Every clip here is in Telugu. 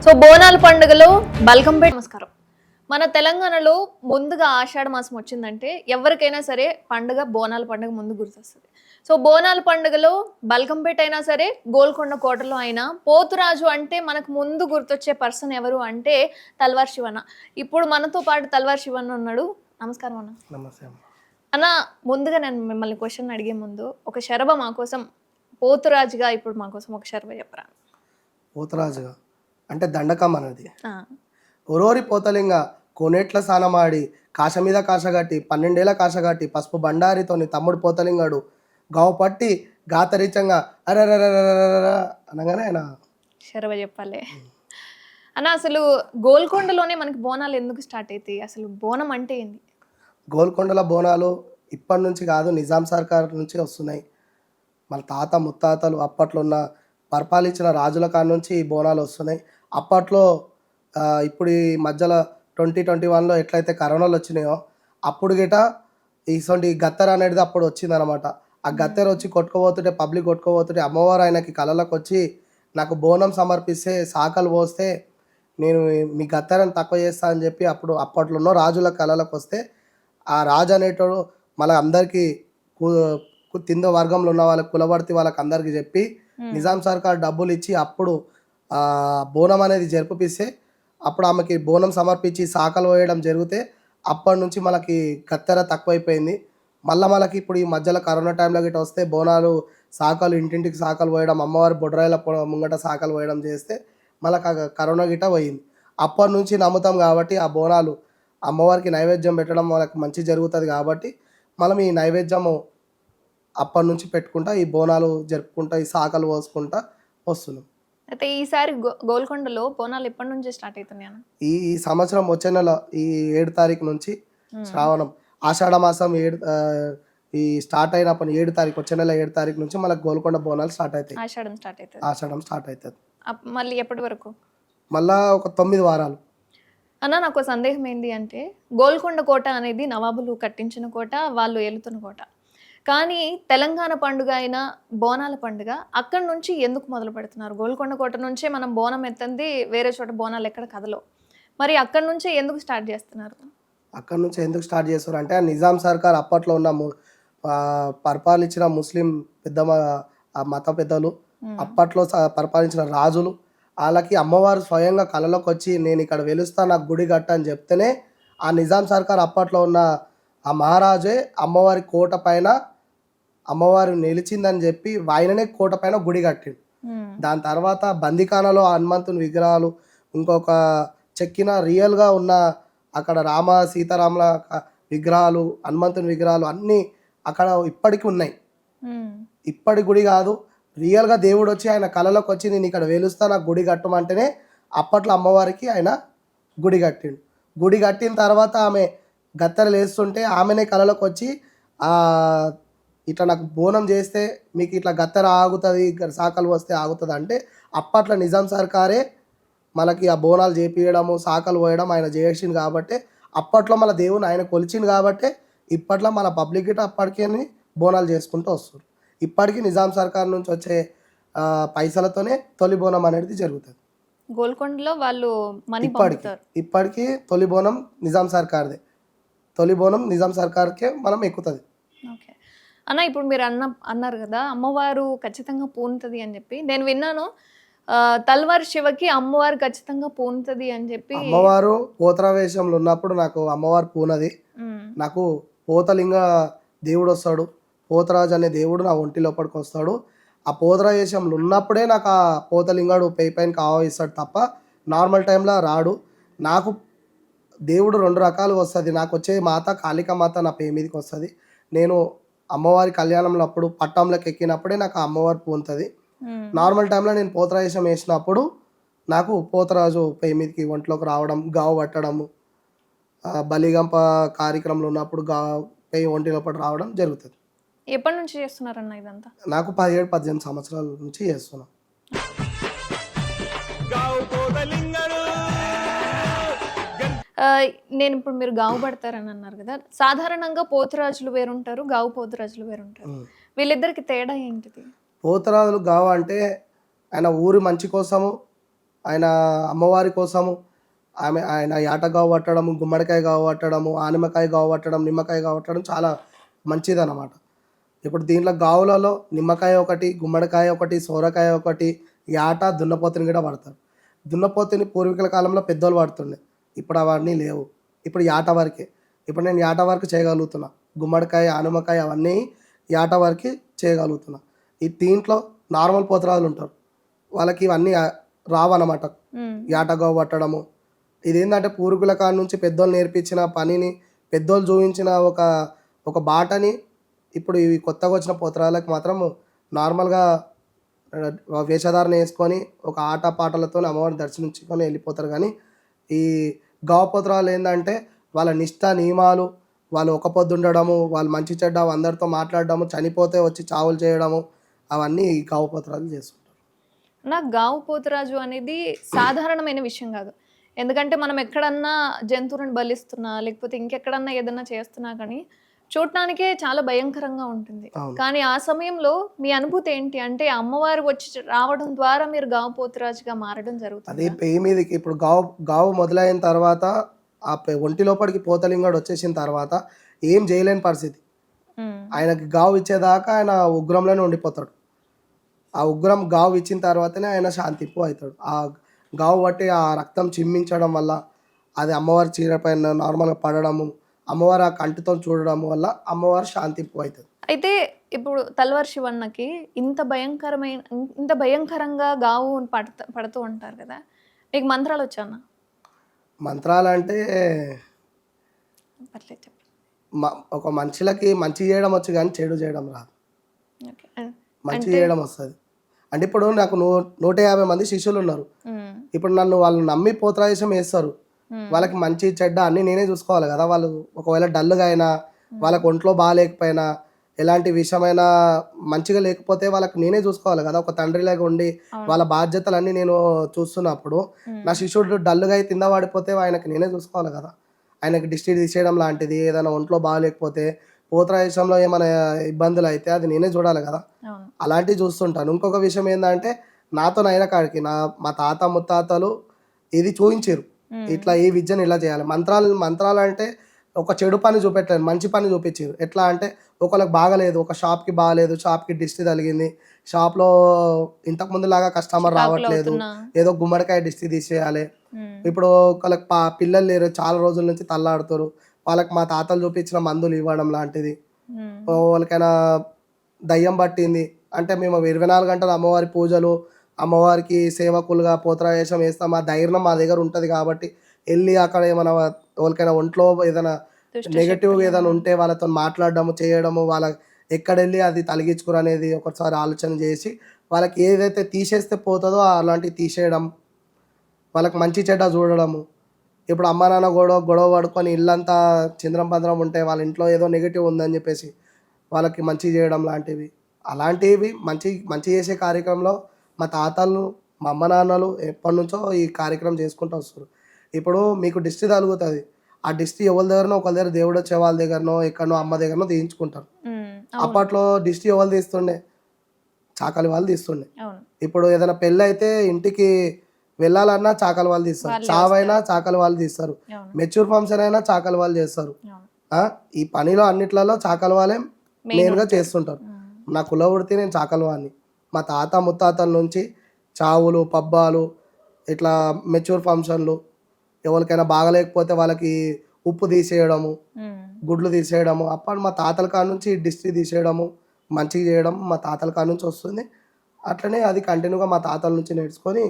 సో బోనాల పండుగలో బల్కంపేట నమస్కారం. మన తెలంగాణలో ముందుగా ఆషాఢ మాసం వచ్చిందంటే ఎవరికైనా సరే పండుగ బోనాల పండుగ ముందు గుర్తొస్తుంది. సో బోనాల పండుగలో బల్కంపేట అయినా సరే గోల్కొండ కోటలో అయినా పోతురాజు అంటే మనకు ముందు గుర్తొచ్చే పర్సన్ ఎవరు అంటే తల్వార్ శివన్న. ఇప్పుడు మనతో పాటు తల్వార్ శివన్న ఉన్నాడు. నమస్కారం అన్న. నమస్తే అమ్మ. అన్న, ముందుగా నేను మిమ్మల్ని క్వశ్చన్ అడిగే ముందు ఒక శరభ మా కోసం పోతురాజుగా ఇప్పుడు మా కోసం ఒక శరభ చెప్పరా? పోతరాజుగా అంటే దండకం అనేది ఆ, ఒరోరి పోతలింగ కోనేట్ల స్నానమాడి కాశ మీద కాశగట్టి 12 ఏళ్ల కాశగట్టి పసుపు బండారితోని తమ్ముడు పోతలింగాడు గావు పట్టి గాతరీచంగా అరరరరరర అనగానే ఆయన శరభ చెప్పాలి అన్న. అసలు గోల్కొండలోనే మనకి బోనాలు ఎందుకు స్టార్ట్ అవుతాయి? అసలు బోనం అంటే ఏంది? గోల్కొండల బోనాలు ఇప్పటి నుంచి కాదు, నిజాం సర్కార్ నుంచి వస్తున్నాయి. మన తాత ముత్తాతలు అప్పట్లో ఉన్న పరిపాలించిన రాజుల కాడ నుంచి ఈ బోనాలు వస్తున్నాయి. అప్పట్లో ఇప్పుడు ఈ మధ్యలో 2021లో ఎట్లయితే కరోనాలు వచ్చినాయో అప్పుడు గిట ఇటువంటి గత్తెర అనేది అప్పుడు వచ్చిందనమాట. ఆ గత్తెర వచ్చి కొట్టుకోబోతుంటే, పబ్లిక్ కొట్టుకోబోతుంటే అమ్మవారు ఆయనకి కళలకు వచ్చి నాకు బోనం సమర్పిస్తే సాకలు పోస్తే నేను మీ గత్తెరని తక్కువ చేస్తా అని చెప్పి అప్పట్లో ఉన్న రాజుల కళలకు వస్తే ఆ రాజు అనేటోడు మళ్ళీ అందరికీ తిందో వర్గంలో ఉన్న వాళ్ళకి కులవర్తి వాళ్ళకి అందరికీ చెప్పి నిజాం సర్కార్ డబ్బులు ఇచ్చి అప్పుడు బోనం అనేది జరిపిస్తే అప్పుడు ఆమెకి బోనం సమర్పించి సాకలు వేయడం జరిగితే అప్పటి నుంచి మనకి కత్తెర తక్కువైపోయింది. మనకి ఇప్పుడు ఈ మధ్యలో కరోనా టైంలో గిట్ట వస్తే బోనాలు సాకలు ఇంటింటికి సాకలు పోయడం, అమ్మవారి బొడ్రాయిల ముంగట సాకలు పోయడం చేస్తే మనకు ఆ కరోనా గిట్ట పోయింది. అప్పటి నుంచి నమ్ముతాం కాబట్టి ఆ బోనాలు అమ్మవారికి నైవేద్యం పెట్టడం మనకు మంచి జరుగుతుంది కాబట్టి మనం ఈ నైవేద్యము అప్పటి నుంచి పెట్టుకుంటా ఈ బోనాలు జరుపుకుంటా ఈ సాకలు పోసుకుంటా వస్తున్నాం. అయితే ఈసారి గోల్కొండలో బోనాలు ఎప్పటి నుంచి స్టార్ట్ అవుతున్నాయి అన్న? ఈ సంవత్సరం వచ్చే నెల ఈ 7 తారీఖు నుంచి శ్రావణం ఆషాఢ మాసం ఈ స్టార్ట్ అయినప్పుడు 7 తారీఖు వచ్చే నెల 7 తారీఖు నుంచి మనకు గోల్కొండ బోనాలు స్టార్ట్ అవుతాయి. ఆషాఢం స్టార్ట్ అవుతుంది. ఆషాఢం స్టార్ట్ అవుతుంది. మళ్ళీ ఎప్పటి వరకు? మళ్ళా ఒక 9 వారాలు. అన్న, నాకు ఒక సందేహం ఏంటి అంటే గోల్కొండ కోట అనేది నవాబులు కట్టించిన కోట, వాళ్ళు ఏలుతున్న కోట. కానీ తెలంగాణ పండుగ అయిన బోనాల పండుగ అక్కడి నుంచి ఎందుకు మొదలు పెడుతున్నారు? గోల్కొండ కోట నుంచే మనం బోనం ఎత్తంది, వేరే చోట బోనాలు ఎక్కడ కదలో, మరి అక్కడి నుంచే ఎందుకు స్టార్ట్ చేస్తున్నారు? అక్కడి నుంచి ఎందుకు స్టార్ట్ చేస్తారు అంటే నిజాం సర్కార్ అప్పట్లో ఉన్న పరిపాలించిన ముస్లిం మత పెద్దలు అప్పట్లో పరిపాలించిన రాజులు వాళ్ళకి అమ్మవారు స్వయంగా కళలోకి వచ్చి నేను ఇక్కడ వెలుస్తా నాకు గుడి కట్ట అని చెప్తేనే ఆ నిజాం సర్కార్ అప్పట్లో ఉన్న ఆ మహారాజే అమ్మవారి కోట పైన అమ్మవారు నిలిచిందని చెప్పి ఆయననే కోట పైన గుడి కట్టిండు. దాని తర్వాత బందికానలో హనుమంతుని విగ్రహాలు, ఇంకొక చెక్కిన రియల్గా ఉన్న అక్కడ రామ సీతారాముల విగ్రహాలు, హనుమంతుని విగ్రహాలు అన్నీ అక్కడ ఇప్పటికీ ఉన్నాయి. ఇప్పటి గుడి కాదు, రియల్గా దేవుడు వచ్చి ఆయన కళలోకి వచ్చి నేను ఇక్కడ వెలుస్తా నాకు గుడి కట్టమంటేనే అప్పట్లో అమ్మవారికి ఆయన గుడి కట్టిండు. గుడి కట్టిన తర్వాత ఆమె గత్తెరలు వేస్తుంటే ఆమెనే కళలోకి వచ్చి ఇట్లా నాకు బోనం చేస్తే మీకు ఇట్లా గత్తెర ఆగుతుంది, సాకలు వస్తే ఆగుతుంది అంటే అప్పట్లో నిజాం సర్కారే మనకి ఆ బోనాలు చేపియడము సాకలు పోయడం ఆయన చేసింది కాబట్టి అప్పట్లో మన దేవుని ఆయన కొలిచింది కాబట్టి ఇప్పట్లో మన పబ్లిక్ గిట్ట అప్పటికే బోనాలు చేసుకుంటూ వస్తారు. ఇప్పటికీ నిజాం సర్కార్ నుంచి వచ్చే పైసలతోనే తొలి బోనం అనేది జరుగుతుంది. గోల్కొండలో వాళ్ళు ఇప్పటికీ తొలి బోనం నిజాం సర్కార్దే. తొలి బోనం నిజాం సర్కార్కే మనం ఎక్కుతుంది. ఓకే అన్న, ఇప్పుడు మీరు అన్నారు కదా అమ్మవారు ఖచ్చితంగా పూనుతుంది అని చెప్పి నేను విన్నాను. తల్వార్ శివకి అమ్మవారు ఖచ్చితంగా పూనుతుంది అని చెప్పి అమ్మవారు పోతరా వేషంలో ఉన్నప్పుడు నాకు అమ్మవారు పూనది. నాకు పోతలింగ దేవుడు వస్తాడు, పోతరాజు అనే దేవుడు నా ఒంటి లోపలికి వస్తాడు. ఆ పోతరా వేషంలో ఉన్నప్పుడే నాకు ఆ పోతలింగాడు పైకి ఆవహిస్తాడు తప్ప నార్మల్ టైంలో రాడు. నాకు దేవుడు 2 రకాలు వస్తుంది. నాకు వచ్చే మాత కాళికా మాత నా పే మీదకి వస్తుంది. నేను అమ్మవారి కళ్యాణంలో అప్పుడు పట్టంలోకి ఎక్కినప్పుడే నాకు ఆ అమ్మవారు పూనుతుంది. నార్మల్ టైంలో నేను పోతరావేషం వేసినప్పుడు నాకు పోతరాజు పే మీదకి ఒంట్లోకి రావడం, గావు పట్టడము, బలిగంప కార్యక్రమంలో ఉన్నప్పుడు పే ఒంటి లోపల రావడం జరుగుతుంది. ఎప్పటి నుంచి చేస్తున్నారన్న ఇదంతా? నాకు 17-18 సంవత్సరాల నుంచి చేస్తున్నాను. నేను ఇప్పుడు మీరు గావు పడతారని అన్నారు కదా, సాధారణంగా పోతురాజులు వేరుంటారు, గావు పోతురాజులు వేరుంటారు. వీళ్ళిద్దరికి తేడా ఏంటిది? పోతరాజులు గావు అంటే ఆయన ఊరి మంచి కోసము ఆయన అమ్మవారి కోసము ఆయన యాటగావు పట్టడము, గుమ్మడికాయ గావు పట్టడము, ఆనిమకాయ గావు పట్టడం, నిమ్మకాయ గావు పట్టడం చాలా మంచిదన్నమాట. ఇప్పుడు దీంట్లో గావులలో నిమ్మకాయ ఒకటి, గుమ్మడికాయ ఒకటి, సోరకాయ ఒకటి, యాట, దున్నపోతుని కూడా పడతారు. దున్నపోతుని పూర్వీకుల కాలంలో పెద్దోళ్ళు వాడుతుండే, ఇప్పుడు అవన్నీ లేవు. ఇప్పుడు యాట వరకే. ఇప్పుడు నేను యాట వరకు చేయగలుగుతున్నా. గుమ్మడికాయ, ఆనమకాయ అవన్నీ యాట వరకు చేయగలుగుతున్నా. ఈ దీంట్లో నార్మల్ పోతురాజులు ఉంటారు, వాళ్ళకి ఇవన్నీ రావన్నమాట. యాటగావు పట్టడము ఇదేంటంటే పూర్వీకుల కాడ నుంచి పెద్దోళ్ళు నేర్పించిన పనిని, పెద్దోళ్ళు చూపించిన ఒక బాటని ఇప్పుడు ఇవి కొత్తగా వచ్చిన పోతరాలకు మాత్రం నార్మల్గా వేషధారణ వేసుకొని ఒక ఆట పాటలతో అమ్మవారిని దర్శించుకొని వెళ్ళిపోతారు. కానీ ఈ గావు పోతరాలు ఏంటంటే వాళ్ళ నిష్ఠ నియమాలు, వాళ్ళు ఒక పొద్దు ఉండడము, వాళ్ళు మంచి చెడ్డ అందరితో మాట్లాడడము, చనిపోతే వచ్చి చావులు చేయడము, అవన్నీ ఈ గావు పోతరాలు చేస్తుంటారు. నాకు గావు పోతురాజు అనేది సాధారణమైన విషయం కాదు. ఎందుకంటే మనం ఎక్కడన్నా జంతువులను బలిస్తున్నా లేకపోతే ఇంకెక్కడన్నా ఏదన్నా చేస్తున్నా కానీ చూడటానికే చాలా భయంకరంగా ఉంటుంది. కానీ ఆ సమయంలో మీ అనుభూతి ఏంటి? అంటే అమ్మవారు వచ్చి రావడం ద్వారా మీరు గావు పోతురాజుగా మారడం జరుగుతుంది. అది పెయి మీదకి ఇప్పుడు గావు మొదలైన తర్వాత ఆ ఒంటి లోపలికి పోతలింగాడు వచ్చేసిన తర్వాత ఏం చేయలేని పరిస్థితి. ఆయనకి గావు ఇచ్చేదాకా ఆయన ఉగ్రంలోనే ఉండిపోతాడు. ఆ ఉగ్రం గావు ఇచ్చిన తర్వాతనే ఆయన శాంతింపు అవుతాడు. ఆ గావు బట్టి ఆ రక్తం చిమ్మించడం వల్ల అది అమ్మవారి చీర పైన నార్మల్గా పడడము, అమ్మవారు ఆ కంటితో చూడడం వల్ల అమ్మవారు శాంతింపు అవుతుంది. అయితే ఇప్పుడు తల్వార్ శివన్నకి ఇంత భయంకరంగా గావు పడుతూ ఉంటారు కదా, మీకు మంత్రాలు వచ్చానా? మంత్రాలు అంటే ఒక మనుషులకి మంచి చేయడం వచ్చు కానీ చెడు చేయడం రాదు. మంచి చేయడం వస్తుంది. అంటే ఇప్పుడు నాకు 150 మంది శిష్యులు ఉన్నారు. ఇప్పుడు నన్ను వాళ్ళు నమ్మి పోతరాజేశం వేస్తారు. వాళ్ళకి మంచి చెడ్డ అన్నీ నేనే చూసుకోవాలి కదా. వాళ్ళు ఒకవేళ డల్గా అయినా, వాళ్ళకి ఒంట్లో బాగాలేకపోయినా, ఎలాంటి విషయమైన మంచిగా లేకపోతే వాళ్ళకి నేనే చూసుకోవాలి కదా. ఒక తండ్రిలాగా ఉండి వాళ్ళ బాధ్యతలన్నీ నేను చూస్తున్నప్పుడు నా శిష్యుడు డల్గా అయి కింద పడిపోతే ఆయనకి నేనే చూసుకోవాలి కదా. ఆయనకి దిష్టి తీసేయడం లాంటిది, ఏదైనా ఒంట్లో బాగాలేకపోతే, పోతరాజేశంలో ఏమైనా ఇబ్బందులు అయితే అది నేనే చూడాలి కదా. అలాంటివి చూస్తుంటాను. ఇంకొక విషయం ఏంటంటే నాతో అయిన కాడికి మా తాత ముత్తాతలు ఇది చూపించారు, ఇట్లా ఈ విద్యను ఇలా చేయాలి. మంత్రాలు అంటే ఒక చెడు పని చూపెట్టలేదు, మంచి పని చూపించారు. ఎట్లా అంటే ఒకళ్ళకి బాగలేదు, ఒక షాప్కి బాగలేదు, షాప్కి దిష్టి తగిలింది, షాప్లో ఇంతకుముందు లాగా కస్టమర్ రావట్లేదు, ఏదో గుమ్మడికాయ దిష్టి తీసేయాలి. ఇప్పుడు ఒకళ్ళకి పిల్లలు లేరు, చాలా రోజుల నుంచి తల్లాడుతారు, వాళ్ళకి మా తాతలు చూపించిన మందులు ఇవ్వడం లాంటిది. వాళ్ళకైనా దయ్యం పట్టింది అంటే మేము 24 గంటలు అమ్మవారి పూజలు, అమ్మవారికి సేవకులుగా పోతరాజేశం వేస్తాం. ఆ ధైర్యం మా దగ్గర ఉంటుంది కాబట్టి వెళ్ళి అక్కడ ఏమైనా వాళ్ళకైనా ఒంట్లో ఏదైనా నెగటివ్గా ఏదైనా ఉంటే వాళ్ళతో మాట్లాడడము, చేయడము, వాళ్ళ ఎక్కడెళ్ళి అది తొలగించుకురు అనేది ఒకసారి ఆలోచన చేసి వాళ్ళకి ఏదైతే తీసేస్తే పోతుందో అలాంటివి తీసేయడం, వాళ్ళకి మంచి చెడ్డ చూడడము. ఇప్పుడు అమ్మ నాన్న గొడవ పడుకొని ఇల్లంతా చింద్రం పంద్రం ఉంటే వాళ్ళ ఇంట్లో ఏదో నెగిటివ్ ఉందని చెప్పేసి వాళ్ళకి మంచి చేయడం లాంటివి, అలాంటివి మంచి చేసే కార్యక్రమంలో మా తాతలు, మా అమ్మ నాన్నలు ఎప్పటి నుంచో ఈ కార్యక్రమం చేసుకుంటూ వస్తారు. ఇప్పుడు మీకు దిష్టి తగులుతుంది, ఆ దిష్టి ఎవరి దగ్గరనో ఒకరి దగ్గర, దేవుడు వచ్చే వాళ్ళ దగ్గరనో ఎక్కడనో అమ్మ దగ్గరనో తీయించుకుంటారు. అప్పట్లో దిష్టి ఎవరు తీస్తుండే? చాకలి వాళ్ళు తీస్తుండే. ఇప్పుడు ఏదైనా పెళ్ళి అయితే ఇంటికి వెళ్ళాలన్నా చాకలి వాళ్ళు తీస్తారు, చావైనా చాకలి వాళ్ళు తీస్తారు, మెచ్యూర్ ఫంక్షన్ అయినా చాకలి వాళ్ళు చేస్తారు. ఈ పనిలో అన్నిట్లలో చాకలి వాళ్ళే మెయిన్గా చేస్తుంటారు. నా కుల వృత్తి, నేను చాకలి వాడిని. మా తాత ముత్తాతల నుంచి చావులు, పబ్బాలు, ఇట్లా మెచ్యూర్ ఫంక్షన్లు, ఎవరికైనా బాగలేకపోతే వాళ్ళకి ఉప్పు తీసేయడము, గుడ్లు తీసేయడము, అప్పుడు మా తాతల కాడ నుంచి దిష్టి తీసేయడము, మంచిగా చేయడం మా తాతల కాడ నుంచి వస్తుంది. అట్లనే అది కంటిన్యూగా మా తాతల నుంచి నేర్చుకొని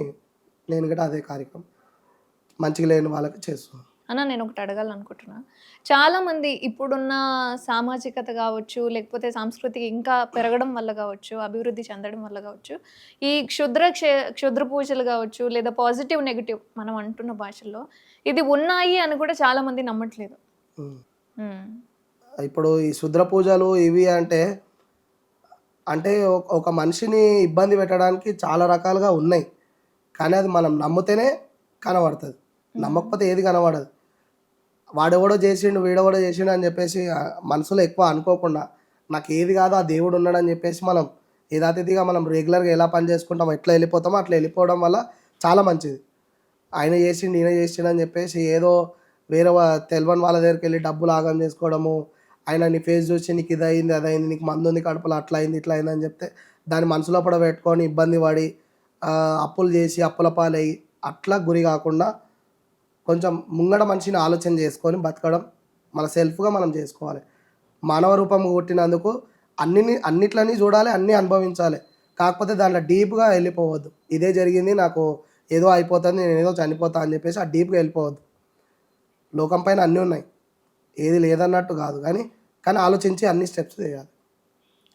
నేను కూడా అదే కార్యక్రమం మంచిగా లేని వాళ్ళకి చేస్తున్నాను. అన్న, నేను ఒకటి అడగాలనుకుంటున్నా. చాలామంది ఇప్పుడున్న సామాజికత కావచ్చు, లేకపోతే సాంస్కృతిక ఇంకా పెరగడం వల్ల కావచ్చు, అభివృద్ధి చెందడం వల్ల కావచ్చు, ఈ క్షుద్ర పూజలు కావచ్చు, లేదా పాజిటివ్ నెగిటివ్ మనం అంటున్న భాషల్లో ఇది ఉన్నాయి అని కూడా చాలామంది నమ్మట్లేదు. ఇప్పుడు ఈ క్షుద్ర పూజలు ఇవి అంటే ఒక మనిషిని ఇబ్బంది పెట్టడానికి చాలా రకాలుగా ఉన్నాయి. కానీ అది మనం నమ్మితేనే కనబడుతుంది, నమ్మకపోతే ఏది కనబడదు. వాడెవడో చేసిండు, వీడెవడో చేసిండు అని చెప్పేసి మనసులో ఎక్కువ అనుకోకుండా నాకు ఏది కాదో ఆ దేవుడు ఉన్నాడని చెప్పేసి మనం యథాతిథిగా మనం రెగ్యులర్గా ఎలా పని చేసుకుంటామో ఎట్లా వెళ్ళిపోతామో అట్లా వెళ్ళిపోవడం వల్ల చాలా మంచిది. ఆయన చేసిండు ఈయన చేసిండు అని చెప్పేసి ఏదో వేరే తెలియని వాళ్ళ దగ్గరికి వెళ్ళి డబ్బులు ఆగం చేసుకోవడము, ఆయన నీ ఫేస్ చూసి నీకు ఇది అయింది అది అయింది నీకు మందు ఉంది కడుపులో అట్లా అయింది ఇట్లా అయింది అని చెప్తే దాన్ని మనసులో కూడా పెట్టుకొని ఇబ్బంది పడి అప్పులు చేసి అప్పుల పాలయ్యి అట్లా గురి కాకుండా కొంచెం ముంగడ మనిషిని ఆలోచన చేసుకొని బతకడం మన సెల్ఫ్గా మనం చేసుకోవాలి. మానవ రూపం కొట్టినందుకు అన్నిట్లని చూడాలి, అన్నీ అనుభవించాలి. కాకపోతే దాంట్లో డీప్గా వెళ్ళిపోవద్దు. ఇదే జరిగింది నాకు ఏదో అయిపోతుంది నేను ఏదో చనిపోతా అని చెప్పేసి ఆ డీప్గా వెళ్ళిపోవద్దు. లోకం పైన అన్నీ ఉన్నాయి, ఏది లేదన్నట్టు కాదు, కానీ ఆలోచించి అన్ని స్టెప్స్ చేయాలి.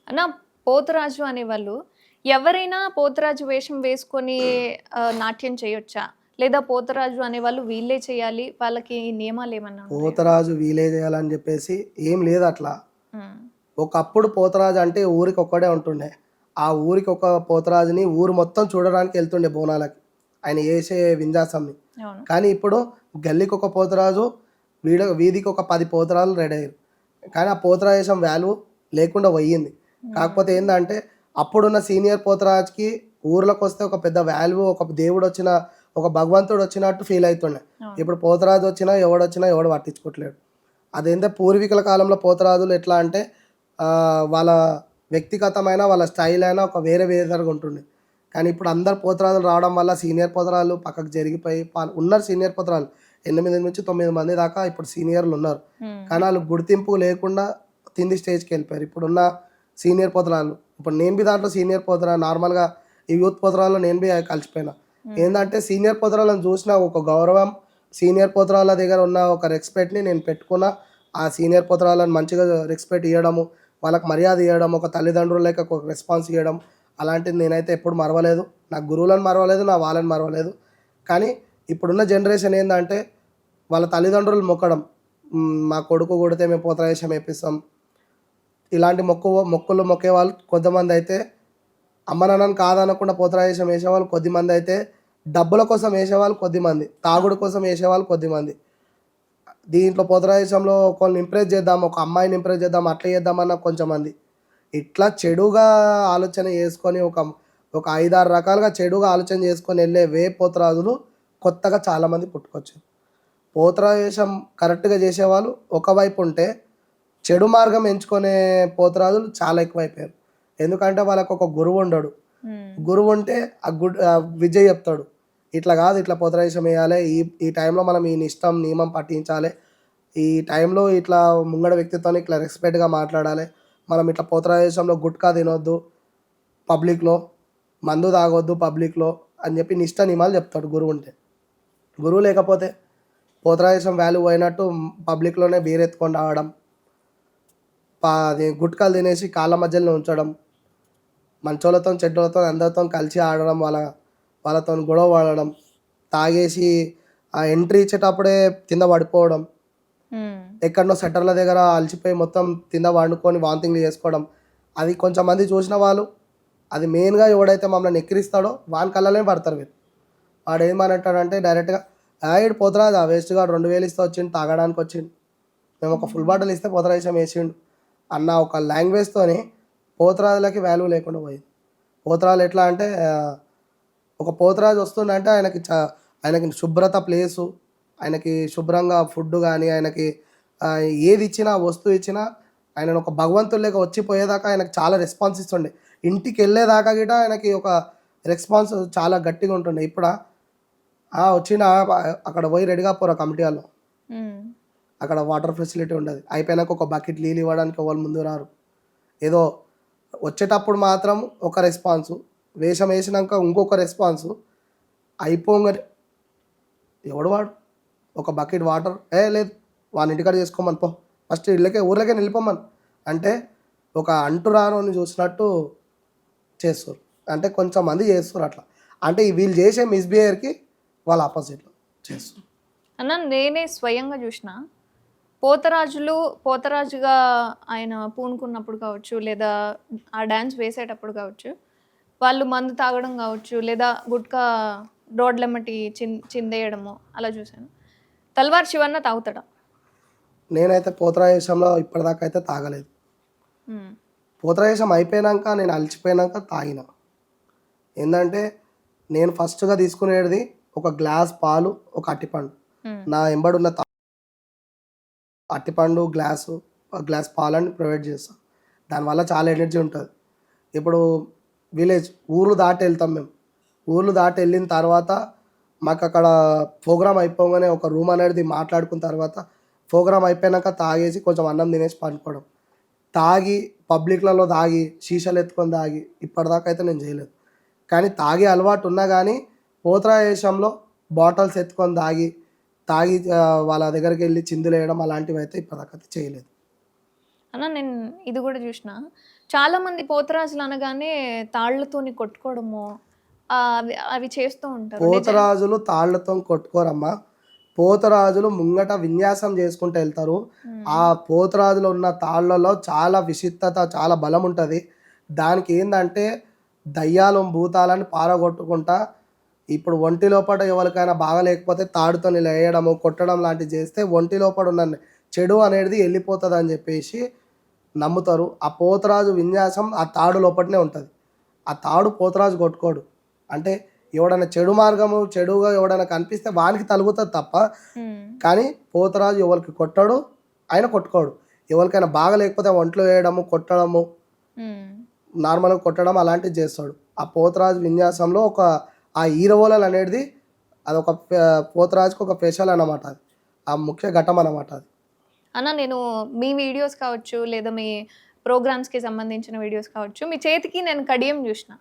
అన్న పోతురాజు అనేవాళ్ళు ఎవరైనా పోతురాజు వేషం వేసుకొని నాట్యం చేయొచ్చా, లేదా పోతురాజు అనేవాళ్ళు వీళ్ళే చేయాలి, వాళ్ళకి నియమాలు ఏమన్నా ఉంటాయా? పోతరాజు వీలే చేయాలని చెప్పేసి ఏం లేదు అట్లా. ఒకప్పుడు పోతరాజు అంటే ఊరికి ఒక్కడే ఉంటుండే. ఆ ఊరికి ఒక పోతరాజుని ఊరు మొత్తం చూడడానికి వెళ్తుండే బోనాలకి, ఆయన వేసే విన్యాసంని. అవును. కానీ ఇప్పుడు గల్లీకి ఒక పోతరాజు, వీధికి ఒక 10 పోతరాజులు రెడీ అయ్యారు. కానీ ఆ పోతరాజేశం వాల్యూ లేకుండా పోయింది. కాకపోతే ఏంటంటే అప్పుడున్న సీనియర్ పోతరాజుకి ఊర్లోకి వస్తే ఒక పెద్ద వాల్యూ, ఒక దేవుడు వచ్చిన ఒక భగవంతుడు వచ్చినట్టు ఫీల్ అవుతుండే. ఇప్పుడు పోతరాజు వచ్చినా ఎవడు పట్టించుకోవట్లేడు. అదేంటే పూర్వీకుల కాలంలో పోతరాజులు ఎట్లా అంటే వాళ్ళ వ్యక్తిగతమైన వాళ్ళ స్టైల్ అయినా ఒక వేరే వేరేగా ఉంటుండే. కానీ ఇప్పుడు అందరు పోతరాజులు రావడం వల్ల సీనియర్ పోతరాజులు పక్కకు జరిగిపోయి ఉన్నారు. సీనియర్ పోతరాజులు 8 నుంచి 9 మంది దాకా ఇప్పుడు సీనియర్లు ఉన్నారు. కానీ వాళ్ళు గుర్తింపు లేకుండా తింది స్టేజ్కి వెళ్ళిపోయారు ఇప్పుడున్న సీనియర్ పోతరాజులు. ఇప్పుడు నేను బి దాంట్లో సీనియర్ పోతరాజు, నార్మల్గా ఈ యూత్ పోతరాజులో నేను బి కలిసిపోయినా. ఏంటంటే సీనియర్ పోతరాజులను చూసిన ఒక గౌరవం, సీనియర్ పోతరాజుల దగ్గర ఉన్న ఒక రెస్పెక్ట్ని నేను పెట్టుకున్నా. ఆ సీనియర్ పోతరాజులను మంచిగా రెస్పెక్ట్ ఇవ్వడము, వాళ్ళకి మర్యాద ఇవ్వడం, ఒక తల్లిదండ్రులు లేక ఒక రెస్పాన్స్ ఇవ్వడం, అలాంటిది నేనైతే ఎప్పుడు మరవలేదు. నా గురువులను మరవలేదు, నా వాళ్ళని మరవలేదు. కానీ ఇప్పుడున్న జనరేషన్ ఏంటంటే వాళ్ళ తల్లిదండ్రులు మొక్కడం, మా కొడుకు కొడితే మేము పోతరాజేశం వేపిస్తాం, ఇలాంటి మొక్కులు మొక్కే వాళ్ళు కొంతమంది అయితే, అమ్మ నాన్నని కాదనకుండా పోతరాజేశం వేసేవాళ్ళు కొద్దిమంది అయితే, డబ్బుల కోసం వేసేవాళ్ళు కొద్దిమంది, తాగుడు కోసం వేసేవాళ్ళు కొద్దిమంది. దీంట్లో పోతరాజేశంలో ఒకరిని ఇంప్రెస్ చేద్దాం, ఒక అమ్మాయిని ఇంప్రెస్ చేద్దాం, అట్లా చేద్దామన్న కొంచెమంది. ఇట్లా చెడుగా ఆలోచన చేసుకొని ఒక 5-6 రకాలుగా చెడుగా ఆలోచన చేసుకొని వెళ్ళే పోతరాజులు కొత్తగా చాలామంది పుట్టుకొచ్చారు. పోతరాజేశం కరెక్ట్గా చేసేవాళ్ళు ఒకవైపు ఉంటే, చెడు మార్గం ఎంచుకునే పోతరాజులు చాలా ఎక్కువైపోయారు. ఎందుకంటే వాళ్ళకు ఒక గురువు ఉండడు. గురువు ఉంటే ఆ విజయ్ చెప్తాడు, ఇట్లా కాదు ఇట్లా పోతరాజేశం వేయాలి, ఈ టైంలో మనం ఈ నిష్టం నియమం పట్టించాలి, ఈ టైంలో ఇట్లా ముంగడ వ్యక్తితో ఇట్లా రెస్పెక్ట్గా మాట్లాడాలి, మనం ఇట్లా పోతరాజేశంలో గుట్కా తినొద్దు, పబ్లిక్లో మందు తాగొద్దు పబ్లిక్లో అని చెప్పి నిష్ట నియమాలు చెప్తాడు గురువు ఉంటే. గురువు లేకపోతే పోతరాజేశం వాల్యూ పోయినట్టు పబ్లిక్లోనే బీరెత్తుకొని రావడం, అది గుట్కాలు తినేసి కాళ్ళ మధ్యలో ఉంచడం, మంచోళ్ళతో చెడ్డోళ్ళతో అందరితో కలిసి ఆడడం, వాళ్ళతో గొడవ పడడం, తాగేసి ఆ ఎంట్రీ ఇచ్చేటప్పుడే కింద పడిపోవడం, ఎక్కడనో సెటర్ల దగ్గర అలసిపోయి మొత్తం కింద వండుకొని వాంతింగ్లు చేసుకోవడం. అది కొంచెంమంది చూసిన వాళ్ళు, అది మెయిన్గా ఎవడైతే మమ్మల్ని ఎక్కిరిస్తాడో వాని కళ్ళనే పడతారు వీళ్ళు. వాడు ఏమనంటాడంటే డైరెక్ట్గా ఇటు పోతరాజు ఆ వేస్ట్గా 2000 ఇస్తే వచ్చిండు, తాగడానికి వచ్చిండు, మేము ఒక ఫుల్ బాటిల్ ఇస్తే పోతరాజేశం వేసిండు అన్న ఒక లాంగ్వేజ్తోని పోతరాజులకి వాల్యూ లేకుండా పోయింది. పోతరాజులు ఎట్లా అంటే ఒక పోతరాజు వస్తుందంటే ఆయనకి శుభ్రత ప్లేసు, ఆయనకి శుభ్రంగా ఫుడ్ కానీ, ఆయనకి ఏది ఇచ్చినా వస్తువు ఇచ్చినా ఆయనను ఒక భగవంతుడు లేక వచ్చిపోయేదాకా ఆయనకు చాలా రెస్పాన్స్ ఇస్తుండే. ఇంటికి వెళ్ళేదాకా గిట ఆయనకి ఒక రెస్పాన్స్ చాలా గట్టిగా ఉంటుండే. ఇప్పుడు వచ్చిన అక్కడ పోయి రెడీగా పోరా కమిటీ వాళ్ళు, అక్కడ వాటర్ ఫెసిలిటీ ఉండదు, అయిపోయినాక ఒక బకెట్ నీళ్ళు ఇవ్వడానికి వాళ్ళు ముందు రారు. ఏదో వచ్చేటప్పుడు మాత్రం ఒక రెస్పాన్సు, వేషం వేసినాక ఇంకొక రెస్పాన్సు, అయిపోగానే ఎవడు వాడు ఒక బకెట్ వాటర్ లేదు వాని ఇంటికాడ చేసుకోమని పో, ఫస్ట్ ఊర్లకే వెళ్ళిపోమని అంటే ఒక అంటురాను చూసినట్టు చేస్తారు. అంటే కొంచెం మంది చేస్తారు అట్లా. అంటే వీళ్ళు చేసే మిస్బిహేవియర్కి వాళ్ళ ఆపోజిట్లో చేస్తారు. అన్న నేనే స్వయంగా చూసిన పోతరాజుగా ఆయన పూనుకున్నప్పుడు కావచ్చు, లేదా ఆ డ్యాన్స్ వేసేటప్పుడు కావచ్చు, వాళ్ళు మందు తాగడం కావచ్చు, లేదా గుట్కా రోడ్లెమ్మటి చిందేయడము అలా చూశాను. తల్వార్ శివన్న తాగుతాడా? నేనైతే పోతరాజేశంలో ఇప్పటిదాకా అయితే తాగలేదు. పోతరాజేశం అయిపోయినాక నేను అలసిపోయినాక తాగిన. ఏంటంటే నేను ఫస్ట్గా తీసుకునేది ఒక గ్లాస్ పాలు, ఒక అట్టిపండు. నా ఎంబడున్న అట్టిపండు, గ్లాస్ పాలని ప్రొవైడ్ చేస్తాను. దానివల్ల చాలా ఎనర్జీ ఉంటుంది. ఇప్పుడు ఊర్లు దాటి వెళ్తాం మేము. ఊర్లు దాటి వెళ్ళిన తర్వాత మాకు అక్కడ ప్రోగ్రామ్ అయిపోగానే ఒక రూమ్ అనేది మాట్లాడుకున్న తర్వాత ప్రోగ్రామ్ అయిపోయాక తాగేసి కొంచెం అన్నం తినేసి పండుకోవడం. తాగి పబ్లిక్లలో తాగి షీషాలు ఎత్తుకొని తాగి ఇప్పటిదాకా అయితే నేను చేయలేదు. కానీ తాగే అలవాటు ఉన్నా కానీ పోతరాజేశంలో బాటిల్స్ ఎత్తుకొని తాగి వాళ్ళ దగ్గరికి వెళ్ళి చిందులేయడం అలాంటివి అయితే ఇప్పటిదాకా అయితే చేయలేదు. అన్న నేను ఇది కూడా చూసిన, చాలా మంది పోతరాజులు అనగానే తాళ్లతోని కొట్టుకోవడము అవి అవి చేస్తూ ఉంటారు. పోతరాజులు తాళ్లతో కొట్టుకోరమ్మా. పోతరాజులు ముంగట విన్యాసం చేసుకుంటూ వెళ్తారు. ఆ పోతరాజులో ఉన్న తాళ్లలో చాలా విశిష్టత, చాలా బలం ఉంటుంది. దానికి ఏంటంటే దయ్యాలు భూతాలని పారగొట్టుకుంటా ఇప్పుడు ఒంటి లోపల ఎవరికైనా బాగలేకపోతే తాడుతో ఇలా వేయడము, కొట్టడం లాంటివి చేస్తే ఒంటి లోపల ఉన్న చెడు అనేది వెళ్ళిపోతుంది అని చెప్పేసి నమ్ముతారు. ఆ పోతరాజు విన్యాసం ఆ తాడు లోపలనే ఉంటుంది. ఆ తాడు పోతరాజు కొట్టుకోడు. అంటే ఎవడైనా చెడు మార్గము, చెడుగా ఎవడైనా కనిపిస్తే వానికి తలుగుతుంది తప్ప, కానీ పోతరాజు ఎవరికి కొట్టడు, ఆయన కొట్టుకోడు. ఎవరికైనా బాగలేకపోతే ఒంట్లో వేయడము, కొట్టడము, నార్మల్గా కొట్టడం అలాంటివి చేస్తాడు. ఆ పోతరాజు విన్యాసంలో ఆ ఈరవోలలు అనేది అదొక పోతరాజుకి ఒక స్పెషల్ అన్నమాట. అది ఆ ముఖ్య ఘట్టం అన్నమాట అది. అన్న నేను మీ వీడియోస్ కావచ్చు లేదా మీ ప్రోగ్రామ్స్కి సంబంధించిన వీడియోస్ కావచ్చు, మీ చేతికి నేను కడియం చూసిన,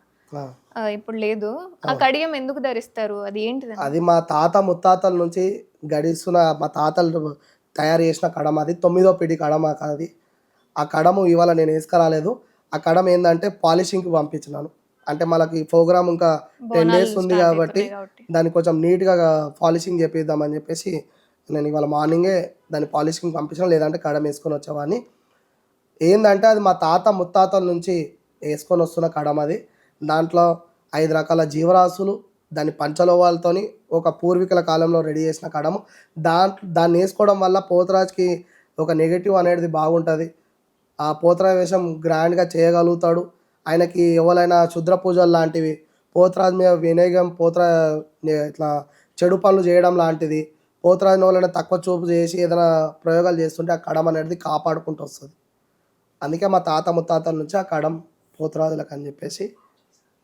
ఇప్పుడు లేదు. ఆ కడియం ఎందుకు ధరిస్తారు, అది ఏంటిది? అది మా తాత ముత్తాతల నుంచి గడిస్తున్న, మా తాతలు తయారు చేసిన కడమ. అది 9వ పీడి కడమ అది. ఆ కడము ఇవాళ నేను వేసుకురాలేదు. ఆ కడమ ఏంటంటే పాలిషింగ్కి పంపించినాను. అంటే మనకి ప్రోగ్రామ్ ఇంకా 10 days ఉంది కాబట్టి దాన్ని కొంచెం నీట్గా పాలిషింగ్ చేపిద్దామని చెప్పేసి నేను ఇవాళ మార్నింగే దాన్ని పాలిషింగ్ పంపించాను. లేదంటే కడమ వేసుకొని వచ్చేవాడిని. ఏంటంటే అది మా తాత ముత్తాతల నుంచి వేసుకొని వస్తున్న కడమ అది. దాంట్లో 5 రకాల జీవరాశులు, దాన్ని పంచలోహాలతోని ఒక పూర్వీకుల కాలంలో రెడీ చేసిన కడము. దాన్ని వేసుకోవడం వల్ల పోతరాజుకి ఒక నెగటివ్ అనేది బాగుంటుంది. ఆ పోతరాజు వేషం గ్రాండ్గా చేయగలుగుతాడు. ఆయనకి ఎవరైనా క్షుద్ర పూజలు లాంటివి, పోతరాజు మీద వినయం, ఇట్లా చెడు పనులు చేయడం లాంటిది, పోతరాజుని ఎవరైనా తక్కువ చూపు చేసి ఏదైనా ప్రయోగాలు చేస్తుంటే ఆ కడం అనేది కాపాడుకుంటూ వస్తుంది. అందుకే మా తాత ముత్తాతల నుంచి ఆ కడం పోతరాజులకు అని చెప్పేసి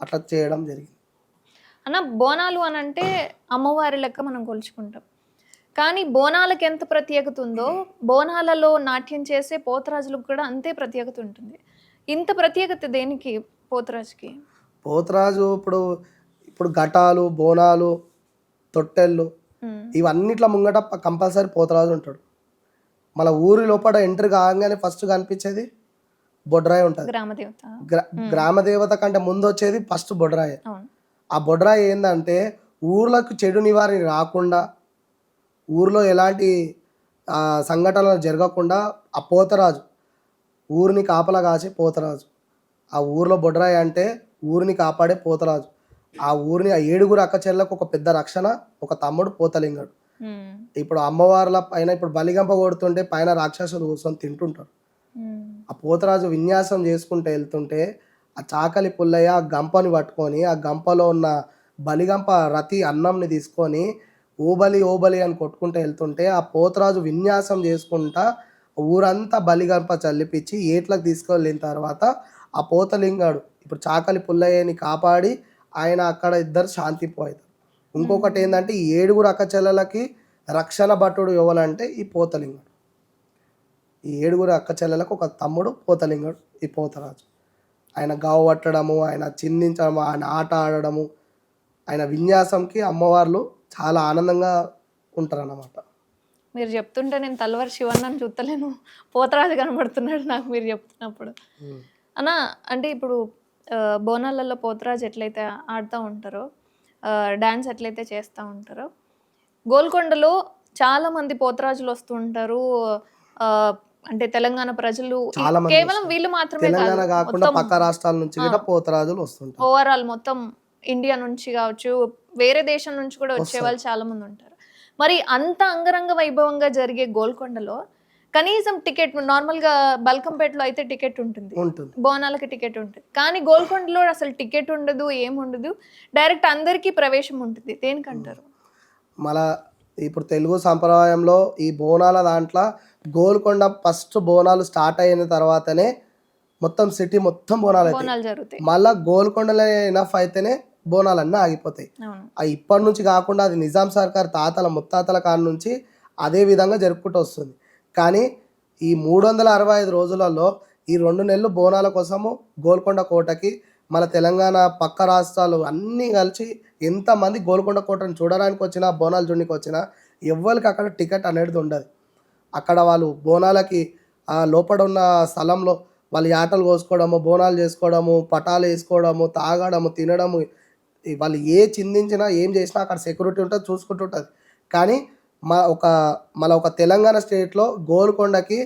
అట్లా చేయడం జరిగింది. అన్న బోనాలు అని అంటే అమ్మవారి లెక్క మనం కొలుచుకుంటాం. కానీ బోనాలకు ఎంత ప్రత్యేకత ఉందో బోనాలలో నాట్యం చేసే పోతరాజులకు కూడా అంతే ప్రత్యేకత ఉంటుంది. ఇంత ప్రత్యేకత దేనికి పోతరాజుకి? పోతరాజు ఇప్పుడు ఘటాలు, బోనాలు, తొట్టెళ్ళు ఇవన్నిట్ల ముంగట కంపల్సరీ పోతరాజు ఉంటాడు. మన ఊరి లోపల ఎంట్రీ కాగానే ఫస్ట్ కనిపించేది బొడ్రాయి ఉంటుంది. గ్రామదేవత కంటే ముందు వచ్చేది ఫస్ట్ బొడ్రాయి. ఆ బొడ్రాయి ఏంటంటే ఊర్లకు చెడు నివారణ రాకుండా, ఊర్లో ఎలాంటి సంఘటనలు జరగకుండా ఆ పోతరాజు ఊరిని కాపలా కాసే పోతరాజు. ఆ ఊర్లో బొడ్రాయి అంటే ఊరిని కాపాడే పోతరాజు. ఆ ఊరిని ఆ 7 అక్క చెల్లెలకు ఒక పెద్ద రక్షణ, ఒక తమ్ముడు పోతలింగడు. ఇప్పుడు అమ్మవార్ల పైన ఇప్పుడు బలిగంప కొడుతుంటే పైన రాక్షసులు కూర్చొని తింటుంటారు. ఆ పోతరాజు విన్యాసం చేసుకుంటూ వెళ్తుంటే ఆ చాకలి పుల్లయ్య ఆ గంపని పట్టుకొని ఆ గంపలో ఉన్న బలిగంప రతి అన్నంని తీసుకొని ఓబలి ఓబలి అని కొట్టుకుంటూ వెళ్తుంటే ఆ పోతరాజు విన్యాసం చేసుకుంటా ఊరంతా బలిగంప చల్లిపించి ఏట్లకు తీసుకెళ్ళిన తర్వాత ఆ పోతలింగాడు ఇప్పుడు చాకలి పుల్లయ్యని కాపాడి ఆయన అక్కడ ఇద్దరు శాంతి పోతారు. ఇంకొకటి ఏంటంటే ఈ 7 అక్క చెల్లెలకి రక్షణ భటుడు ఎవరంటే ఈ పోతలింగడు. ఈ 7 అక్క చెల్లెలకు ఒక తమ్ముడు పోతలింగడు, ఈ పోతరాజు. ఆయన గావు పట్టడము, ఆయన చిందించడము, ఆయన ఆట ఆడడము, ఆయన విన్యాసంకి అమ్మవార్లు చాలా ఆనందంగా ఉంటారన్నమాట. మీరు చెప్తుంటే నేను తలవారి శివన్నని చూస్తలేను, పోతరాజు కనబడుతున్నాడు నాకు మీరు చెప్తున్నప్పుడు. అన్న అంటే ఇప్పుడు బోనాలలో పోతరాజు ఎట్లయితే ఆడుతూ ఉంటారో, డ్యాన్స్ ఎట్లయితే చేస్తూ ఉంటారో, గోల్కొండలో చాలామంది పోతరాజులు వస్తూ ఉంటారు. అంటే తెలంగాణ ప్రజలు కేవలం వీళ్ళు మాత్రమే కాకుండా పక్క రాష్ట్రాల నుంచి కూడా పోతరాజులు వస్తుంటారు. ఓవరాల్ మొత్తం ఇండియా నుంచి కావచ్చు, వేరే దేశం నుంచి కూడా వచ్చే వాళ్ళు చాలా మంది ఉంటారు. మరి అంత అంగరంగ వైభవంగా జరిగే గోల్కొండలో కనీసం టికెట్ నార్మల్గా బల్కంపేటలో అయితే టికెట్ ఉంటుంది, ఉంటుంది. బోనాలకి టికెట్ ఉంటుంది, కానీ గోల్కొండలో అసలు టికెట్ ఉండదు, ఏం ఉండదు, డైరెక్ట్ అందరికీ ప్రవేశం ఉంటుంది. దేనికంటారు? మళ్ళా ఇప్పుడు తెలుగు సంప్రదాయంలో ఈ బోనాల దాంట్లో గోల్కొండ ఫస్ట్ బోనాలు స్టార్ట్ అయిన తర్వాతనే మొత్తం సిటీ మొత్తం బోనాలు అవుతాయి. బోనాలు జరుగుతాయి. మళ్ళా గోల్కొండలో ఎనఫ్ అయితేనే బోనాలన్నీ ఆగిపోతాయి. అవును. ఇప్పటి నుంచి కాకుండా అది నిజాం సర్కార్ తాతల ముత్తాతల కాడ నుంచి అదే విధంగా జరుపుకుంటూ వస్తుంది. కానీ ఈ 365 రోజులలో ఈ 2 నెలలు బోనాల కోసము గోల్కొండ కోటకి మన తెలంగాణ పక్క రాష్ట్రాలు అన్నీ కలిసి ఎంతమంది గోల్కొండ కోటను చూడడానికి వచ్చినా బోనాలు చూడడానికి వచ్చినా ఎవ్వరికి అక్కడ టికెట్ అనేది ఉండదు. అక్కడ వాళ్ళు బోనాలకి లోపల ఉన్న స్థలంలో వాళ్ళు యాటలు కోసుకోవడము, బోనాలు చేసుకోవడము, పటాలు వేసుకోవడము, తాగడము, తినడము, వాళ్ళు చిందించినా ఏం చేసినా అక్కడ సెక్యూరిటీ ఉంటుంది, చూసుకుంటుంటుంది. కానీ మన ఒక తెలంగాణ స్టేట్లో గోల్కొండకి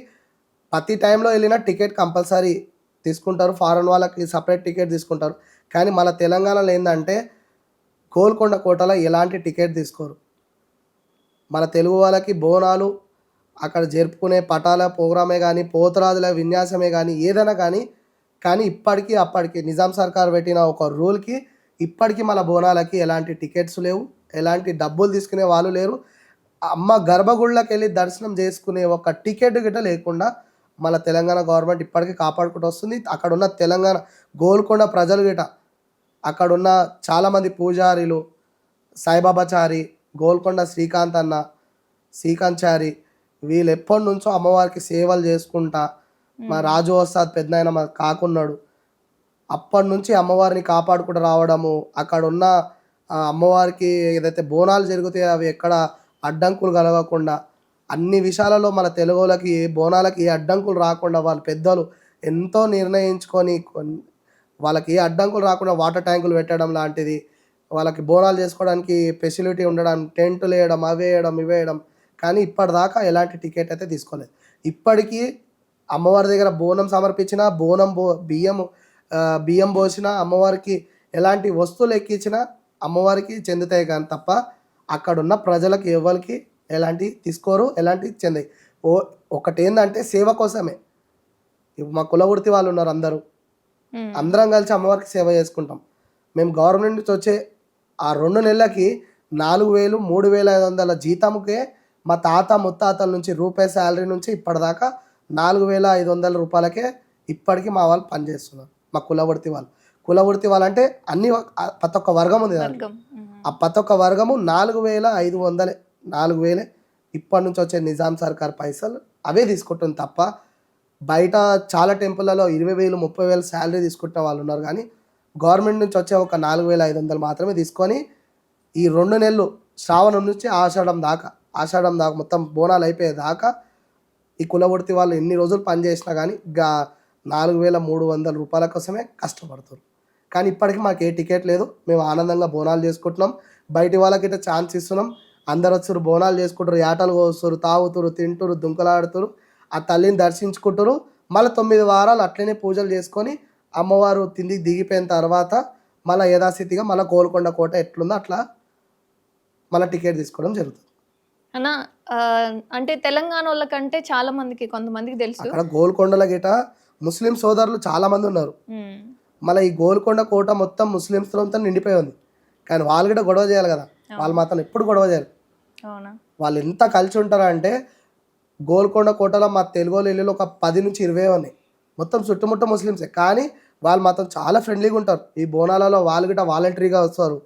ప్రతి టైంలో వెళ్ళినా టికెట్ కంపల్సరీ తీసుకుంటారు. ఫారెన్ వాళ్ళకి సపరేట్ టికెట్ తీసుకుంటారు. కానీ మన తెలంగాణలో ఏంటంటే గోల్కొండ కోటలో ఎలాంటి టికెట్ తీసుకోరు. మన తెలుగు వాళ్ళకి బోనాలు అక్కడ జరుపుకునే పటాల ప్రోగ్రామే కానీ, పోతురాజుల విన్యాసమే కానీ, ఏదైనా కానీ ఇప్పటికీ అప్పటికి నిజాం సర్కార్ పెట్టిన ఒక రూల్కి ఇప్పటికీ మన బోనాలకి ఎలాంటి టికెట్స్ లేవు, ఎలాంటి డబ్బులు తీసుకునే వాళ్ళు లేరు. అమ్మ గర్భగుళ్ళకి వెళ్ళి దర్శనం చేసుకునే ఒక టికెట్ గిట్ట లేకుండా మన తెలంగాణ గవర్నమెంట్ ఇప్పటికీ కాపాడుకుంటూ వస్తుంది. అక్కడ ఉన్న తెలంగాణ గోల్కొండ ప్రజలు గిట అక్కడున్న చాలామంది పూజారీలు, సాయిబాబాచారి, గోల్కొండ శ్రీకాంత్ అన్న, శ్రీకాంత్ చారి, వీళ్ళు ఎప్పటి నుంచో అమ్మవారికి సేవలు చేసుకుంటా, మా రాజు వస్తాద్ పెద్ద ఆయన మా కాకున్నాడు, అప్పటి నుంచి అమ్మవారిని కాపాడుకుంటూ రావడము, అక్కడ ఉన్న అమ్మవారికి ఏదైతే బోనాలు జరుగుతాయో అవి ఎక్కడ అడ్డంకులు కలగకుండా అన్ని విషయాలలో మన తెలుగులకి బోనాలకి ఏ అడ్డంకులు రాకుండా వాళ్ళ పెద్దలు ఎంతో నిర్ణయించుకొని వాళ్ళకి ఏ అడ్డంకులు రాకుండా వాటర్ ట్యాంకులు పెట్టడం లాంటిది, వాళ్ళకి బోనాలు చేసుకోవడానికి ఫెసిలిటీ ఉండడం, టెంటులు వేయడం, అవి వేయడం, ఇవి వేయడం. కానీ ఇప్పటిదాకా ఎలాంటి టికెట్ అయితే తీసుకోలేదు. ఇప్పటికీ అమ్మవారి దగ్గర బోనం సమర్పించిన బియ్యం పోసిన అమ్మవారికి ఎలాంటి వస్తువులు ఎక్కించినా అమ్మవారికి చెందుతాయి కానీ తప్ప అక్కడున్న ప్రజలకు ఎవరికి ఎలాంటి తీసుకోరు, ఎలాంటి చెందాయి. ఒకటి ఏంటంటే సేవ కోసమే. మా కులవృత్తి వాళ్ళు ఉన్నారు, అందరం కలిసి అమ్మవారికి సేవ చేసుకుంటాం. మేము గవర్నమెంట్ నుంచి వచ్చే ఆ 2 నెలలకి 4,000, 3,500 జీతంకే మా తాత ముత్తాతల నుంచి రూపాయి శాలరీ నుంచి ఇప్పటిదాకా 4,500 రూపాయలకే ఇప్పటికీ మా వాళ్ళు పనిచేస్తున్నారు. మా కులవృత్తి వాళ్ళు అంటే అన్ని ప్రతి ఒక్క వర్గం ఉంది దాంట్లో. ఆ ప్రతి ఒక్క వర్గము 4,500, 4,000 ఇప్పటి నుంచి వచ్చే నిజాం సర్కార్ పైసలు అవే తీసుకుంటుంది తప్ప బయట చాలా టెంపుల్లలో 20,000, 30,000 శాలరీ తీసుకుంటున్న వాళ్ళు ఉన్నారు. కానీ గవర్నమెంట్ నుంచి వచ్చే ఒక 4,500 మాత్రమే తీసుకొని ఈ 2 నెలలు శ్రావణం నుంచి ఆషాఢం దాకా మొత్తం బోనాలు అయిపోయేదాకా ఈ కులవృత్తి వాళ్ళు ఎన్ని రోజులు పనిచేసినా కానీ 4,300 రూపాయల కోసమే కష్టపడుతారు. కానీ ఇప్పటికీ మాకు ఏ టికెట్ లేదు. మేము ఆనందంగా బోనాలు చేసుకుంటున్నాం. బయటి వాళ్ళకైతే ఛాన్స్ ఇస్తున్నాం. అందరు వచ్చారు, బోనాలు చేసుకుంటారు, యాటలు కోస్తారు, తాగుతారు, తింటారు, దుంకలాడుతారు, ఆ తల్లిని దర్శించుకుంటారు. మళ్ళీ 9 వారాలు అట్లనే పూజలు చేసుకొని అమ్మవారు తిండికి దిగిపోయిన తర్వాత మళ్ళీ యథాస్థితిగా మళ్ళీ గోల్కొండ కోట ఎట్లుందో అట్లా మళ్ళీ టికెట్ తీసుకోవడం జరుగుతుంది. అన్న అంటే తెలంగాణ వాళ్ళకంటే చాలా మందికి కొంతమందికి తెలుసు అక్కడ గోల్కొండల గిట ముస్లిం సోదరులు చాలా మంది ఉన్నారు. మళ్ళీ ఈ గోల్కొండ కోట మొత్తం ముస్లింస్తో నిండిపోయి ఉంది. కానీ వాళ్ళు కూడా గొడవ చేయాలి కదా, వాళ్ళు మాత్రం ఎప్పుడు గొడవ చేయాలి. వాళ్ళు ఎంత కలిసి ఉంటారంటే గోల్కొండ కోటలో మా తెలుగు ఇల్లు ఒక 10 నుంచి 20 ఉన్నాయి. మొత్తం చుట్టుముట్ట ముస్లిమ్సే. కానీ వాళ్ళు మాత్రం చాలా ఫ్రెండ్లీగా ఉంటారు. ఈ బోనాలలో వాళ్ళు గిట వాలంటరీగా వస్తారు.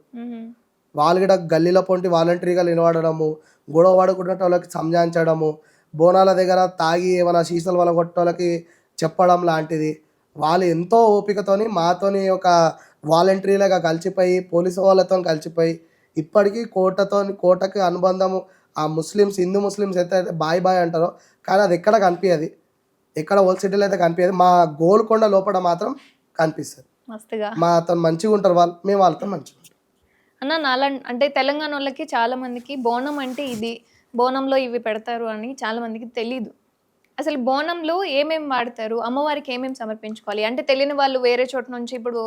వాళ్ళు గిట గల్లీలో పొంటి వాలంటరీగా నిలబడము, గొడవ పడుకున్న వాళ్ళకి సంజాయించడము, బోనాల దగ్గర తాగి ఏమైనా సీసాలు వాళ్ళ కొట్టోళ్ళకి చెప్పడం లాంటిది. వాళ్ళు ఎంతో ఓపికతోని మాతోని ఒక వాలంటరీలాగా కలిసిపోయి పోలీసు వాళ్ళతో కలిసిపోయి ఇప్పటికీ కోటకి అనుబంధము. ఆ హిందూ ముస్లిమ్స్ అయితే బాయ్ అంటారో కానీ అది ఎక్కడ కనిపించదు, ఎక్కడ ఓల్డ్ సిటీలో అయితే కనిపించదు. మా గోల్కొండ లోపల మాత్రం కనిపిస్తుంది. మా అతను మంచిగా ఉంటారు వాళ్ళు, మేము వాళ్ళతో మంచిగా ఉంటాం. అన్న అంటే తెలంగాణ వాళ్ళకి చాలా మందికి బోనం అంటే ఇది, బోనంలో ఇవి పెడతారు అని చాలా మందికి తెలీదు. అసలు బోనంలో ఏమేమి వాడతారు, అమ్మవారికి ఏమేమి సమర్పించుకోవాలి అంటే తెలియని వాళ్ళు వేరే చోట నుంచి ఇప్పుడు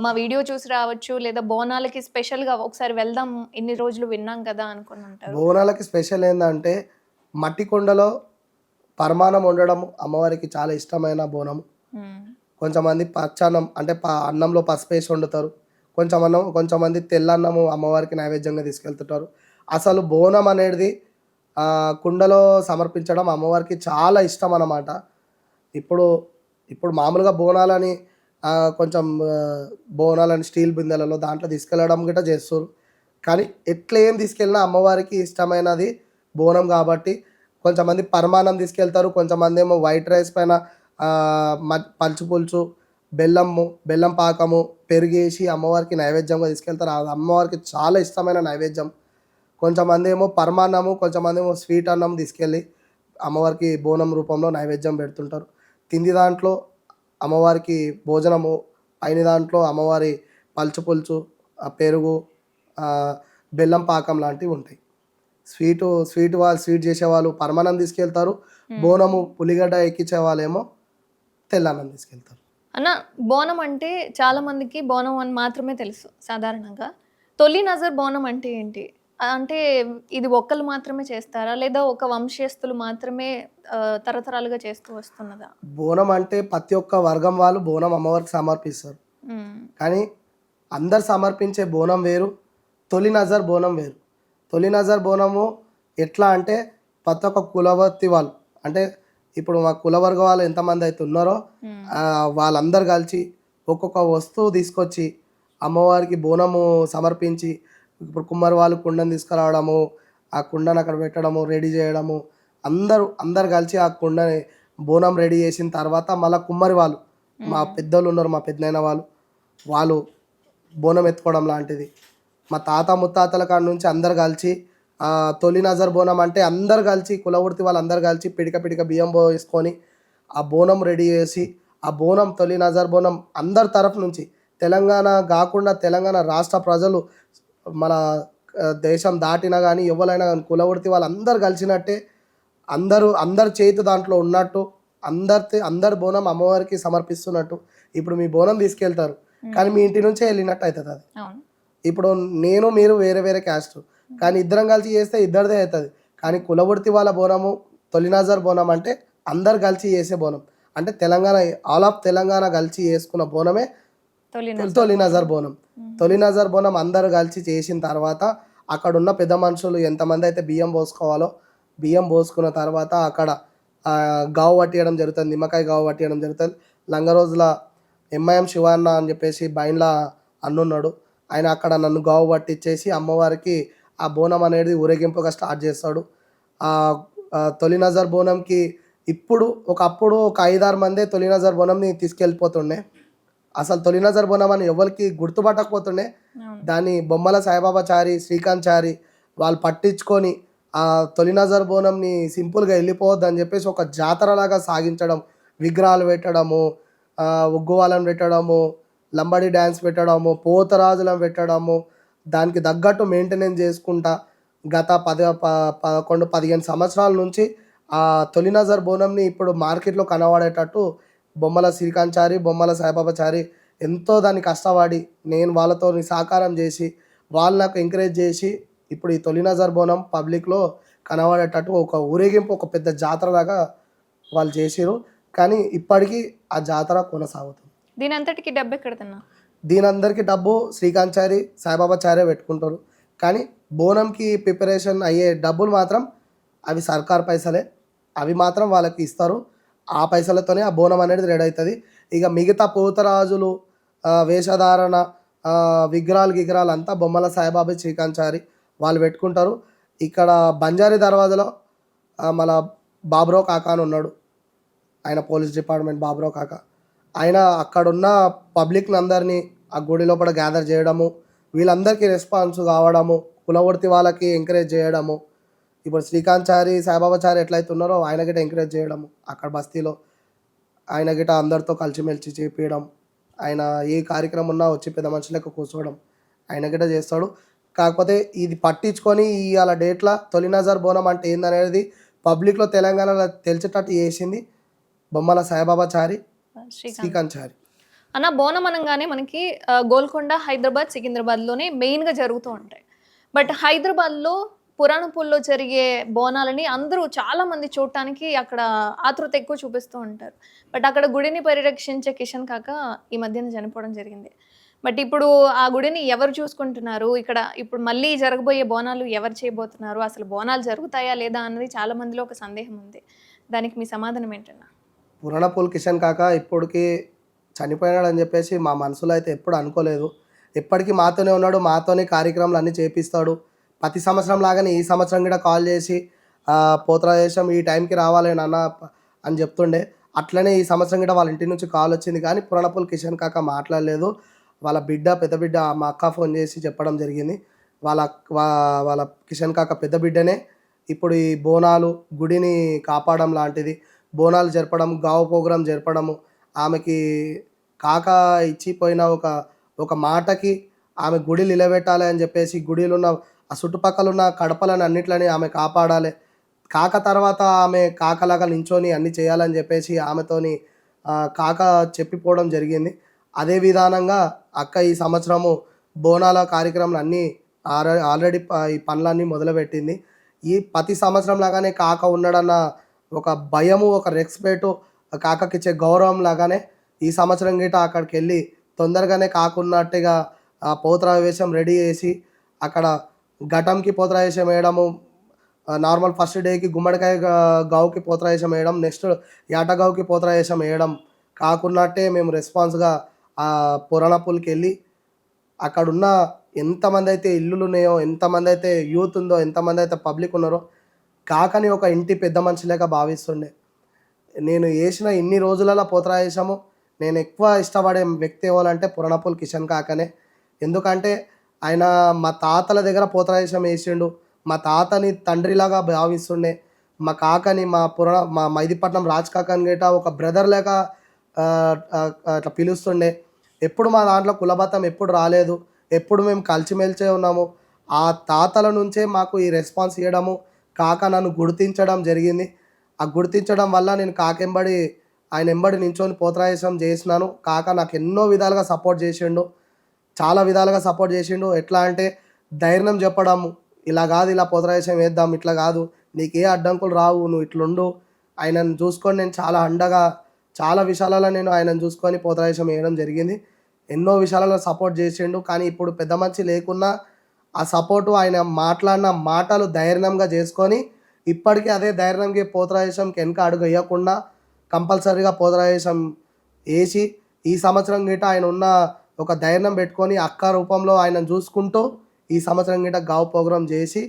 మా వీడియో చూసి రావచ్చు, లేదా బోనాలకి స్పెషల్గా ఒకసారి వెళ్దాం ఇన్ని రోజులు విన్నాం కదా అనుకుని ఉంటారు. బోనాలకి స్పెషల్ ఏంటంటే మట్టి కొండలో పరమాన్నం వండడం అమ్మవారికి చాలా ఇష్టమైన బోనం. కొంతమంది పచ్చన్నం అంటే అన్నంలో పసుపు వేసి వండుతారు. కొంతమంది తెల్లన్నము అమ్మవారికి నైవేద్యంగా తీసుకెళ్తుంటారు. అసలు బోనం అనేది కుండలో సమర్పించడం అమ్మవారికి చాలా ఇష్టం అన్నమాట. ఇప్పుడు ఇప్పుడు మామూలుగా బోనాలని కొంచెం బోనాలని స్టీల్ బిందెలలో దాంట్లో తీసుకెళ్ళడం గిట్ట చేస్తారు. కానీ ఎట్లా ఏం తీసుకెళ్ళినా అమ్మవారికి ఇష్టమైనది బోనం కాబట్టి కొంతమంది పరమాన్నం తీసుకెళ్తారు. కొంతమంది ఏమో వైట్ రైస్ పైన పలుచు పులుసు, బెల్లం పాకము, పెరుగేసి అమ్మవారికి నైవేద్యంగా తీసుకెళ్తారు. అది అమ్మవారికి చాలా ఇష్టమైన నైవేద్యం. కొంతమంది ఏమో పరమాన్నము, కొంతమంది ఏమో స్వీట్ అన్నం తీసుకెళ్ళి అమ్మవారికి బోనం రూపంలో నైవేద్యం పెడుతుంటారు. తిండి దాంట్లో అమ్మవారికి భోజనము, పైన దాంట్లో అమ్మవారి పలుచు పులుసు, పెరుగు, బెల్లం పాకం లాంటివి ఉంటాయి. స్వీట్ చేసేవాళ్ళు పరమాన్నం తీసుకెళ్తారు. బోనము పులిగడ్డ ఎక్కించే వాళ్ళేమో తెల్లన్నం తీసుకెళ్తారు. అన్న, బోనం అంటే చాలా మందికి బోనం అని మాత్రమే తెలుసు సాధారణంగా. తొలి నజర్ బోనం అంటే ఏంటి? అంటే ఇది ఒక్కళ్ళు మాత్రమే చేస్తారా, లేదా ఒక వంశస్థులు మాత్రమే తరతరాలుగా చేస్తూ వస్తున్నదా? బోనం అంటే ప్రతి ఒక్క వర్గం వాళ్ళు బోనం అమ్మవారికి సమర్పిస్తారు. కానీ అందరు సమర్పించే బోనం వేరు, తొలి నజర్ బోనం వేరు. తొలి నజర్ బోనము ఎట్లా అంటే ప్రతి ఒక్క కులవర్తి వాళ్ళు, అంటే ఇప్పుడు మా కులవర్గ వాళ్ళు ఎంతమంది అయితే ఉన్నారో వాళ్ళందరూ కలిసి ఒక్కొక్క వస్తువు తీసుకొచ్చి అమ్మవారికి బోనము సమర్పించి, ఇప్పుడు కుమ్మరి వాళ్ళు కుండను తీసుకురావడము, ఆ కుండను అక్కడ పెట్టడము, రెడీ చేయడము, అందరు కలిసి ఆ కుండని బోనం రెడీ చేసిన తర్వాత మళ్ళీ కుమ్మరి వాళ్ళు, మా పెద్దోళ్ళు ఉన్నారు, మా పెద్దనైన వాళ్ళు బోనం ఎత్తుకోవడం లాంటిది. మా తాత ముత్తాతల కాడ నుంచి అందరు కలిసి తొలి నజర్ బోనం అంటే అందరు కలిసి కులవృత్తి వాళ్ళందరూ కలిసి పిడిక బియ్యం వేసుకొని ఆ బోనం రెడీ చేసి, ఆ బోనం తొలి నజర్ బోనం అందరి తరఫు నుంచి, తెలంగాణ కాకుండా తెలంగాణ రాష్ట్ర ప్రజలు మన దేశం దాటినా కానీ ఎవరైనా కానీ కులవృత్తి వాళ్ళందరూ కలిసినట్టే అందరు చేతి దాంట్లో ఉన్నట్టు అందరి బోనం అమ్మవారికి సమర్పిస్తున్నట్టు. ఇప్పుడు మీ బోనం తీసుకెళ్తారు కానీ మీ ఇంటి నుంచే వెళ్ళినట్టు అవుతుంది అది. ఇప్పుడు మీరు వేరే క్యాస్ట్, కానీ ఇద్దరం కలిసి చేస్తే ఇద్దరిదే అవుతుంది. కానీ కులవృత్తి వాళ్ళ బోనము తొలి నజర్ బోనం అంటే అందరు కలిసి చేసే బోనం. అంటే తెలంగాణ, ఆల్ ఆఫ్ తెలంగాణ కలిసి చేసుకున్న బోనమే తొలి నజర్ బోనం. తొలి నజర్ బోనం అందరు కలిసి చేసిన తర్వాత అక్కడ ఉన్న పెద్ద మనుషులు ఎంతమంది అయితే బియ్యం పోసుకోవాలో బియ్యం పోసుకున్న తర్వాత అక్కడ గావు పట్టియడం జరుగుతుంది, నిమ్మకాయ గావు పట్టియడం జరుగుతుంది. లంగరోజుల ఎంఐఎం శివన్న అని చెప్పేసి బైన్లా అన్నున్నాడు, ఆయన అక్కడ నన్ను గావు పట్టించేసి అమ్మవారికి ఆ బోనం అనేది ఊరేగింపుగా స్టార్ట్ చేస్తాడు. తొలి నజర్ బోనంకి ఒకప్పుడు ఒక 5-6 మందే తొలి నజర్ బోనంని తీసుకెళ్ళిపోతుండే. అసలు తొలి నజర్ బోనం అని ఎవరికి గుర్తుపట్టకపోతుండే. దాన్ని బొమ్మల సాయిబాబాచారి, శ్రీకాంత్ చారి వాళ్ళు పట్టించుకొని ఆ తొలి నజర్ బోనంని సింపుల్గా వెళ్ళిపోవద్దు అని చెప్పేసి ఒక జాతరలాగా సాగించడం, విగ్రహాలు పెట్టడము, ఒగ్గు వాళ్ళని పెట్టడము, లంబడి డ్యాన్స్ పెట్టడము, పోతరాజులను పెట్టడము, దానికి తగ్గట్టు మెయింటెనెన్స్ చేసుకుంటా గత 11-15 సంవత్సరాల నుంచి ఆ తొలి నజర్ బోనంని ఇప్పుడు మార్కెట్లో కనబడేటట్టు బొమ్మల శ్రీకాంత్ చారి, బొమ్మల సాయిబాబాచారి ఎంతో దాన్ని కష్టపడి నేను వాళ్ళతో సహకారం చేసి వాళ్ళు నాకు ఎంకరేజ్ చేసి ఇప్పుడు ఈ తొలి నజర్ బోనం పబ్లిక్లో కనబడేటట్టు ఒక ఊరేగింపు, ఒక పెద్ద జాతరలాగా వాళ్ళు చేసిరు. కానీ ఇప్పటికీ ఆ జాతర కొనసాగుతుంది. దీని అంతటికి డబ్బు ఎక్కడదన్నా? దీని అందరికీ డబ్బు శ్రీకాంత్ చారి, సాయిబాబాచారే పెట్టుకుంటారు. కానీ బోనంకి ప్రిపరేషన్ అయ్యే డబ్బులు మాత్రం అవి సర్కార్ పైసలే, అవి మాత్రం వాళ్ళకి ఇస్తారు. ఆ పైసలతోనే ఆ బోనం అనేది రెడీ అవుతుంది. ఇక మిగతా పోతరాజులు, వేషధారణ, విగ్రహాలు అంతా బొమ్మల సాయిబాబా, శ్రీకాంత్ చారి వాళ్ళు పెట్టుకుంటారు. ఇక్కడ బంజారీ దర్వాజలో మన బాబురావు కాకా అని ఉన్నాడు, ఆయన పోలీస్ డిపార్ట్మెంట్ బాబురావు కాకా. ఆయన అక్కడున్న పబ్లిక్ని అందరినీ ఆ గుడి లోపల గ్యాదర్ చేయడము, వీళ్ళందరికీ రెస్పాన్స్ కావడము, కులవృత్తి వాళ్ళకి ఎంకరేజ్ చేయడము. ఇప్పుడు శ్రీకాంత్ చారి, సాయిబాబాచారి ఎట్లయితే ఉన్నారో ఆయన గిట్ట ఎంకరేజ్ చేయడము, అక్కడ బస్తీలో ఆయన గిట్ట అందరితో కలిసిమెలిసి చేపించడం, ఆయన ఏ కార్యక్రమం ఉన్నా వచ్చి పెద్ద మనుషులకు కూర్చోవడం ఆయన గిట్ట చేస్తాడు. కాకపోతే ఇది పట్టించుకొని ఇవాళ డేట్ల తొలి నజర్ బోనం అంటే ఏందనేది పబ్లిక్లో తెలంగాణలో తెలిసేటట్టు చేసింది బొమ్మల సాయిబాబాచారి, శ్రీకాంత్ చారి. అన్న, బోనం అనగానే మనకి గోల్కొండ, హైదరాబాద్, సికింద్రాబాద్లోనే మెయిన్గా జరుగుతూ ఉంటాయి. బట్ హైదరాబాద్లో పురాణపుల్లో జరిగే బోనాలని అందరూ చాలా మంది చూడటానికి అక్కడ ఆతృత ఎక్కువ చూపిస్తూ ఉంటారు. బట్ అక్కడ గుడిని పరిరక్షించే కిషన్ కాక ఈ మధ్యన చనిపోవడం జరిగింది. బట్ ఇప్పుడు ఆ గుడిని ఎవరు చూసుకుంటున్నారు? ఇక్కడ ఇప్పుడు మళ్ళీ జరగబోయే బోనాలు ఎవరు చేయబోతున్నారు? అసలు బోనాలు జరుగుతాయా లేదా అన్నది చాలా మందిలో ఒక సందేహం ఉంది. దానికి మీ సమాధానం ఏంటన్నా? పురాణపూల్ కిషన్ కాక ఇప్పటికి చనిపోయినాడని చెప్పేసి మా మనసులో అయితే ఎప్పుడు అనుకోలేదు. ఎప్పటికీ మాతోనే ఉన్నాడు, మాతోనే కార్యక్రమాలు అన్నీ చేపిస్తాడు. ప్రతి సంవత్సరం లాగానే ఈ సంవత్సరం కూడా కాల్ చేసి పోతరాజేశం ఈ టైంకి రావాలి నాన్న అని చెప్తుండే. అట్లనే ఈ సంవత్సరం కూడా వాళ్ళ ఇంటి నుంచి కాల్ వచ్చింది, కానీ పురాణపూల్ కిషన్ కాక మాట్లాడలేదు. వాళ్ళ బిడ్డ, పెద్ద బిడ్డ మా అక్క ఫోన్ చేసి చెప్పడం జరిగింది. వాళ్ళ వాళ్ళ కిషన్ కాక పెద్ద బిడ్డనే ఇప్పుడు ఈ బోనాలు, గుడిని కాపాడడం లాంటిది, బోనాలు జరపడం, గావు ప్రోగ్రాం జరపడము, ఆమెకి కాక ఇచ్చిపోయిన ఒక మాటకి ఆమె గుడి నిలబెట్టాలి అని చెప్పేసి గుడిలో ఉన్న ఆ చుట్టుపక్కల ఉన్న కడపలను అన్నిట్లని ఆమె కాపాడాలి. కాక తర్వాత ఆమె కాకలాగా నించొని అన్నీ చేయాలని చెప్పేసి ఆమెతోని కాక చెప్పిపోవడం జరిగింది. అదే విధానంగా అక్క ఈ సంవత్సరము బోనాల కార్యక్రమాలు అన్నీ ఆల్రెడీ ఈ పనులన్నీ మొదలుపెట్టింది. ఈ ప్రతి సంవత్సరం లాగానే కాక ఉన్నాడన్న ఒక భయము, ఒక రెస్పెక్టు, కాకకిచ్చే గౌరవం లాగానే ఈ సంవత్సరం గిట అక్కడికి వెళ్ళి తొందరగానే కాకున్నట్టుగా పోతరావేశం రెడీ చేసి అక్కడ ఘటంకి పోతరావేశం వేయడము, నార్మల్ ఫస్ట్ డేకి గుమ్మడికాయ గావుకి పోతరావేశం వేయడం, నెక్స్ట్ యాటగావుకి పోతరావేశం వేయడం కాకున్నట్టే మేము రెస్పాన్స్గా పురాణపూల్కి వెళ్ళి అక్కడున్న ఎంతమంది అయితే ఇల్లులు ఉన్నాయో, ఎంతమంది అయితే యూత్ ఉందో, ఎంతమంది అయితే పబ్లిక్ ఉన్నారో కాకని ఒక ఇంటి పెద్ద మనిషి లేక భావిస్తుండే. నేను వేసిన ఇన్ని రోజులలో పోతరాజేశము నేను ఎక్కువ ఇష్టపడే వ్యక్తి ఎవరంటే పురాణపూల్ కిషన్ కాకనే. ఎందుకంటే ఆయన మా తాతల దగ్గర పోతరాజేశం వేసిండు, మా తాతని తండ్రిలాగా భావిస్తుండే. మా కాకని మా మైదీపట్నం రాజ్ కాకని గేట ఒక బ్రదర్ లేక అట్లా పిలుస్తుండే. ఎప్పుడు మా దాంట్లో కులబద్ధం ఎప్పుడు రాలేదు, ఎప్పుడు మేము కలిసిమెలిసే ఉన్నాము. ఆ తాతల నుంచే మాకు ఈ రెస్పాన్స్ ఇవ్వడము, కాక నన్ను గుర్తించడం జరిగింది. ఆ గుర్తించడం వల్ల నేను ఆయన ఎంబడి నించొని పోతరాజేశం చేసినాను. కాక నాకు ఎన్నో విధాలుగా సపోర్ట్ చేసిండు, చాలా విధాలుగా సపోర్ట్ చేసిండు. ఎట్లా అంటే ధైర్యం చెప్పడము, ఇలా కాదు, ఇలా పోతరాజేశం వేద్దాం, ఇట్లా కాదు, నీకు ఏ అడ్డంకులు రావు, నువ్వు ఇట్లుండు. ఆయనను చూసుకొని నేను చాలా అండగా, చాలా విషయాలలో నేను ఆయనను చూసుకొని పోతరాజేశం వేయడం జరిగింది. ఎన్నో విషయాలలో సపోర్ట్ చేసిండు. కానీ ఇప్పుడు పెద్ద మనిషి లేకున్నా ఆ సపోర్టు, ఆయన మాట్లాడిన మాటలు ధైర్యంగా చేసుకొని ఇప్పటికీ అదే ధైర్యంగా పోతరాజేశంకి వెనక అడుగు వేయకుండా కంపల్సరీగా పోతరాజేశం వేసి ఈ సంవత్సరం గిట ఆయన ఉన్న ఒక ధైర్యం పెట్టుకొని అక్క రూపంలో ఆయనను చూసుకుంటూ ఈ సంవత్సరం గిట గావు ప్రోగ్రాం చేసి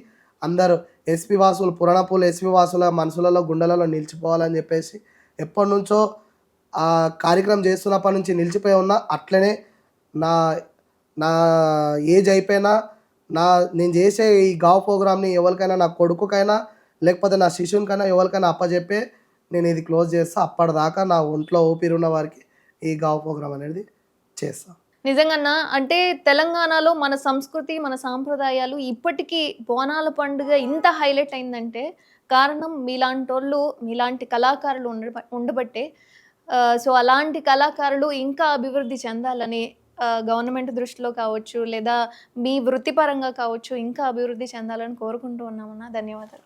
అందరూ ఎస్పీ వాసులు, పురాణపూల్ ఎస్పీ వాసుల మనసులలో, గుండెలలో నిలిచిపోవాలని చెప్పేసి ఎప్పటి నుంచో ఆ కార్యక్రమం చేస్తున్నప్పటి నుంచి నిలిచిపోయి ఉన్నా. అట్లనే నా నా ఏజ్ అయిపోయినా నేను చేసే ఈ గావ్ ప్రోగ్రామ్ని ఎవరికైనా, నా కొడుకుకైనా లేకపోతే నా శిష్యునికైనా ఎవరికైనా అప్పచెప్పే నేను ఇది క్లోజ్ చేస్తా. అప్పటిదాకా నా ఒంట్లో ఊపిరి ఉన్న వారికి ఈ గావ్ ప్రోగ్రామ్ అనేది చేస్తా. నిజంగానా? అంటే తెలంగాణలో మన సంస్కృతి, మన సాంప్రదాయాలు ఇప్పటికీ బోనాల పండుగ ఇంత హైలైట్ అయిందంటే కారణం మీలాంటోళ్ళు, మీలాంటి కళాకారులు ఉండబట్టే. సో, అలాంటి కళాకారులు ఇంకా అభివృద్ధి చెందాలని గవర్నమెంట్ దృష్టిలో కావచ్చు, లేదా మీ వృత్తిపరంగా కావచ్చు, ఇంకా అభివృద్ధి చెందాలని కోరుకుంటూ ఉన్నామన్నా. ధన్యవాదాలు.